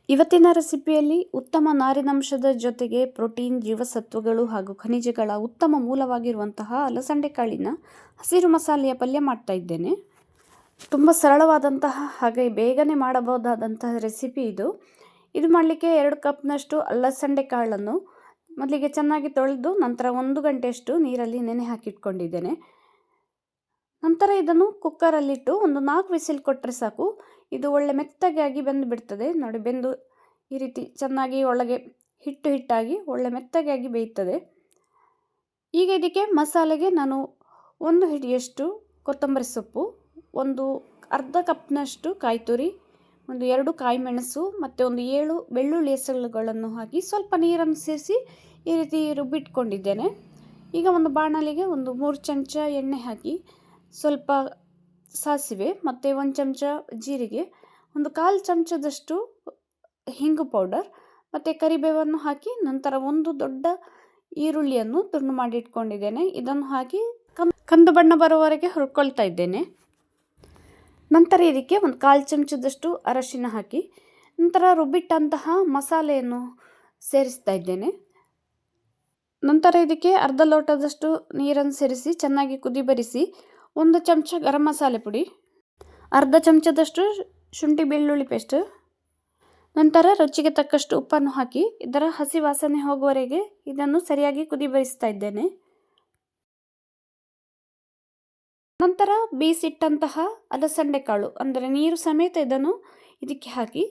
ಇವತ್ತಿನ ರೆಸಿಪಿಯಲ್ಲಿ ಉತ್ತಮ ನಾರಿನಂಶದ ಜೊತೆಗೆ ಪ್ರೋಟೀನ್, ಜೀವಸತ್ವಗಳು ಹಾಗೂ ಖನಿಜಗಳ ಉತ್ತಮ ಮೂಲವಾಗಿರುವಂತಹ ಅಲಸಂಡೆ ಕಾಳಿನ ಹಸಿರು ಮಸಾಲೆಯ ಪಲ್ಯ ಮಾಡ್ತಾ ಇದ್ದೇನೆ. ತುಂಬ ಸರಳವಾದಂತಹ ಹಾಗೆ ಬೇಗನೆ ಮಾಡಬಹುದಾದಂತಹ ರೆಸಿಪಿ ಇದು. ಇದು ಮಾಡಲಿಕ್ಕೆ 2 ಕಪ್ನಷ್ಟು ಅಲಸಂಡೆ ಕಾಳನ್ನು ಮೊದಲಿಗೆ ಚೆನ್ನಾಗಿ ತೊಳೆದು ನಂತರ 1 ಗಂಟೆಯಷ್ಟು ನೀರಲ್ಲಿ ನೆನೆ ಹಾಕಿಟ್ಕೊಂಡಿದ್ದೇನೆ. ನಂತರ ಇದನ್ನು ಕುಕ್ಕರಲ್ಲಿಟ್ಟು ಒಂದು 4 ವಿಸಿಲ್ ಕೊಟ್ಟರೆ ಸಾಕು. ಇದು ಒಳ್ಳೆ ಮೆತ್ತಗೆ ಆಗಿ ಬೆಂದು ಬಿಡ್ತದೆ. ನೋಡಿ, ಬೆಂದು ಈ ರೀತಿ ಚೆನ್ನಾಗಿ ಒಳಗೆ ಹಿಟ್ಟಾಗಿ ಒಳ್ಳೆ ಮೆತ್ತಗೆ ಆಗಿ ಬೇಯ್ತದೆ. ಈಗ ಇದಕ್ಕೆ ಮಸಾಲೆಗೆ ನಾನು 1 ಹಿಡಿಯಷ್ಟು ಕೊತ್ತಂಬರಿ ಸೊಪ್ಪು, ಒಂದು ಅರ್ಧ ಕಪ್ನಷ್ಟು ಕಾಯಿ ತುರಿ, ಒಂದು 2 ಕಾಯಿ ಮೆಣಸು ಮತ್ತು ಒಂದು 7 ಬೆಳ್ಳುಳ್ಳಿ ಎಸಳುಗಳನ್ನು ಹಾಕಿ ಸ್ವಲ್ಪ ನೀರನ್ನು ಸೇರಿಸಿ ಈ ರೀತಿ ರುಬ್ಬಿಟ್ಕೊಂಡಿದ್ದೇನೆ. ಈಗ ಒಂದು ಬಾಣಲಿಗೆ ಒಂದು 3 ಚಮಚ ಎಣ್ಣೆ ಹಾಕಿ ಸ್ವಲ್ಪ ಸಾಸಿವೆ ಮತ್ತು 1 ಚಮಚ ಜೀರಿಗೆ, ಒಂದು 1/4 ಚಮಚದಷ್ಟು ಹಿಂಗು ಪೌಡರ್ ಮತ್ತು ಕರಿಬೇವನ್ನು ಹಾಕಿ ನಂತರ ಒಂದು ದೊಡ್ಡ ಈರುಳ್ಳಿಯನ್ನು ತುಂಡು ಮಾಡಿ ಇಟ್ಕೊಂಡಿದ್ದೇನೆ. ಇದನ್ನು ಹಾಕಿ ಕಂದು ಬಣ್ಣ ಬರುವವರೆಗೆ ಹುರ್ಕೊಳ್ತಾ ಇದ್ದೇನೆ. ನಂತರ ಇದಕ್ಕೆ ಒಂದು 1/4 ಚಮಚದಷ್ಟು ಅರಶಿನ ಹಾಕಿ ನಂತರ ರುಬ್ಬಿಟ್ಟಂತಹ ಮಸಾಲೆಯನ್ನು ಸೇರಿಸ್ತಾ ಇದ್ದೇನೆ. ನಂತರ ಇದಕ್ಕೆ ಅರ್ಧ ಲೋಟದಷ್ಟು ನೀರನ್ನು ಸೇರಿಸಿ ಚೆನ್ನಾಗಿ ಕುದಿ ಬರಿಸಿ 1 ಚಮಚ ಗರಂ ಮಸಾಲೆ ಪುಡಿ, ಅರ್ಧ ಚಮಚದಷ್ಟು ಶುಂಠಿ ಬೆಳ್ಳುಳ್ಳಿ ಪೇಸ್ಟ್, ನಂತರ ರುಚಿಗೆ ತಕ್ಕಷ್ಟು ಉಪ್ಪನ್ನು ಹಾಕಿ ಇದರ ಹಸಿ ವಾಸನೆ ಹೋಗುವವರೆಗೆ ಇದನ್ನು ಸರಿಯಾಗಿ ಕುದಿ ಬರಿಸ್ತಾ ಇದ್ದೇನೆ. ನಂತರ ಬೇಯಿಸಿಟ್ಟಂತಹ ಅಲಸಂಡೆ ಕಾಳು ಅಂದರೆ ನೀರು ಸಮೇತ ಇದನ್ನು ಇದಕ್ಕೆ ಹಾಕಿ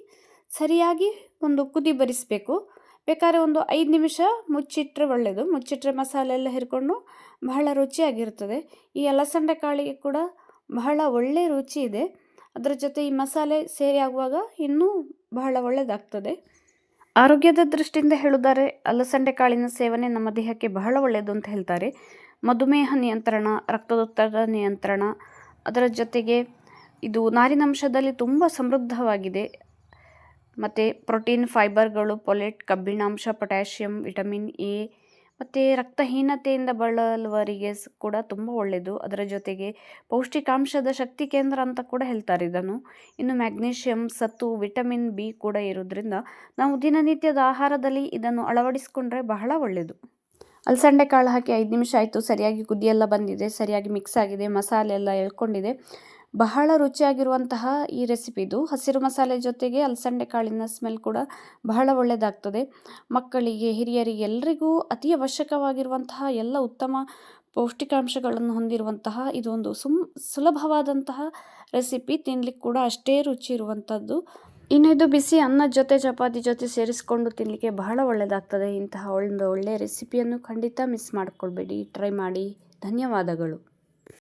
ಸರಿಯಾಗಿ ಒಂದು ಕುದಿ ಬರಿಸಬೇಕು. ಬೇಕಾದ್ರೆ ಒಂದು 5 ನಿಮಿಷ ಮುಚ್ಚಿಟ್ಟರೆ ಒಳ್ಳೆಯದು. ಮುಚ್ಚಿಟ್ಟರೆ ಮಸಾಲೆ ಎಲ್ಲ ಹಿರ್ಕೊಂಡು ಬಹಳ ರುಚಿಯಾಗಿರ್ತದೆ. ಈ ಅಲಸಂಡೆ ಕಾಳಿಗೆ ಕೂಡ ಬಹಳ ಒಳ್ಳೆಯ ರುಚಿ ಇದೆ. ಅದರ ಜೊತೆ ಈ ಮಸಾಲೆ ಸೇರಿ ಆಗುವಾಗ ಇನ್ನೂ ಬಹಳ ಒಳ್ಳೆಯದಾಗ್ತದೆ. ಆರೋಗ್ಯದ ದೃಷ್ಟಿಯಿಂದ ಹೇಳುತ್ತಾರೆ, ಅಲಸಂಡೆ ಕಾಳಿನ ಸೇವನೆ ನಮ್ಮ ದೇಹಕ್ಕೆ ಬಹಳ ಒಳ್ಳೆಯದು ಅಂತ ಹೇಳ್ತಾರೆ. ಮಧುಮೇಹ ನಿಯಂತ್ರಣ, ರಕ್ತದೊತ್ತಡ ನಿಯಂತ್ರಣ, ಅದರ ಜೊತೆಗೆ ಇದು ನಾರಿನಂಶದಲ್ಲಿ ತುಂಬ ಸಮೃದ್ಧವಾಗಿದೆ. ಮತ್ತು ಪ್ರೋಟೀನ್, ಫೈಬರ್ಗಳು, ಪೊಲೆಟ್, ಕಬ್ಬಿಣಾಂಶ, ಪೊಟ್ಯಾಷಿಯಂ, ವಿಟಮಿನ್ ಎ ಮತ್ತು ರಕ್ತಹೀನತೆಯಿಂದ ಬಳಲುವವರಿಗೆ ಕೂಡ ತುಂಬ ಒಳ್ಳೆಯದು. ಅದರ ಜೊತೆಗೆ ಪೌಷ್ಟಿಕಾಂಶದ ಶಕ್ತಿ ಕೇಂದ್ರ ಅಂತ ಕೂಡ ಹೇಳ್ತಾರೆ ಇದನ್ನು. ಇನ್ನು ಮ್ಯಾಗ್ನೀಷಿಯಂ, ಸತು, ವಿಟಮಿನ್ ಬಿ ಕೂಡ ಇರೋದ್ರಿಂದ ನಾವು ದಿನನಿತ್ಯದ ಆಹಾರದಲ್ಲಿ ಇದನ್ನು ಅಳವಡಿಸಿಕೊಂಡ್ರೆ ಬಹಳ ಒಳ್ಳೆಯದು. ಅಲಸಂಡೆ ಕಾಳು ಹಾಕಿ 5 ನಿಮಿಷ ಆಯಿತು. ಸರಿಯಾಗಿ ಕುದಿಯೆಲ್ಲ ಬಂದಿದೆ, ಸರಿಯಾಗಿ ಮಿಕ್ಸ್ ಆಗಿದೆ, ಮಸಾಲೆ ಎಲ್ಲ ಎಳ್ಕೊಂಡಿದೆ. ಬಹಳ ರುಚಿಯಾಗಿರುವಂತಹ ಈ ರೆಸಿಪಿ ಇದು. ಹಸಿರು ಮಸಾಲೆ ಜೊತೆಗೆ ಅಲಸಂಡೆ ಕಾಳಿನ ಸ್ಮೆಲ್ ಕೂಡ ಬಹಳ ಒಳ್ಳೆಯದಾಗ್ತದೆ. ಮಕ್ಕಳಿಗೆ, ಹಿರಿಯರಿಗೆ ಎಲ್ಲರಿಗೂ ಅತಿ ಅವಶ್ಯಕವಾಗಿರುವಂತಹ ಎಲ್ಲ ಉತ್ತಮ ಪೌಷ್ಟಿಕಾಂಶಗಳನ್ನು ಹೊಂದಿರುವಂತಹ ಇದೊಂದು ಸುಲಭವಾದಂತಹ ರೆಸಿಪಿ. ತಿನ್ನಲಿಕ್ಕೆ ಕೂಡ ಅಷ್ಟೇ ರುಚಿ ಇರುವಂಥದ್ದು. ಇನ್ನು ಇದು ಬಿಸಿ ಅನ್ನದ ಜೊತೆ, ಚಪಾತಿ ಜೊತೆ ಸೇರಿಸ್ಕೊಂಡು ತಿನ್ನಲಿಕ್ಕೆ ಬಹಳ ಒಳ್ಳೆಯದಾಗ್ತದೆ. ಇಂತಹ ಒಂದು ಒಳ್ಳೆಯ ರೆಸಿಪಿಯನ್ನು ಖಂಡಿತ ಮಿಸ್ ಮಾಡಿಕೊಳ್ಬೇಡಿ, ಟ್ರೈ ಮಾಡಿ. ಧನ್ಯವಾದಗಳು.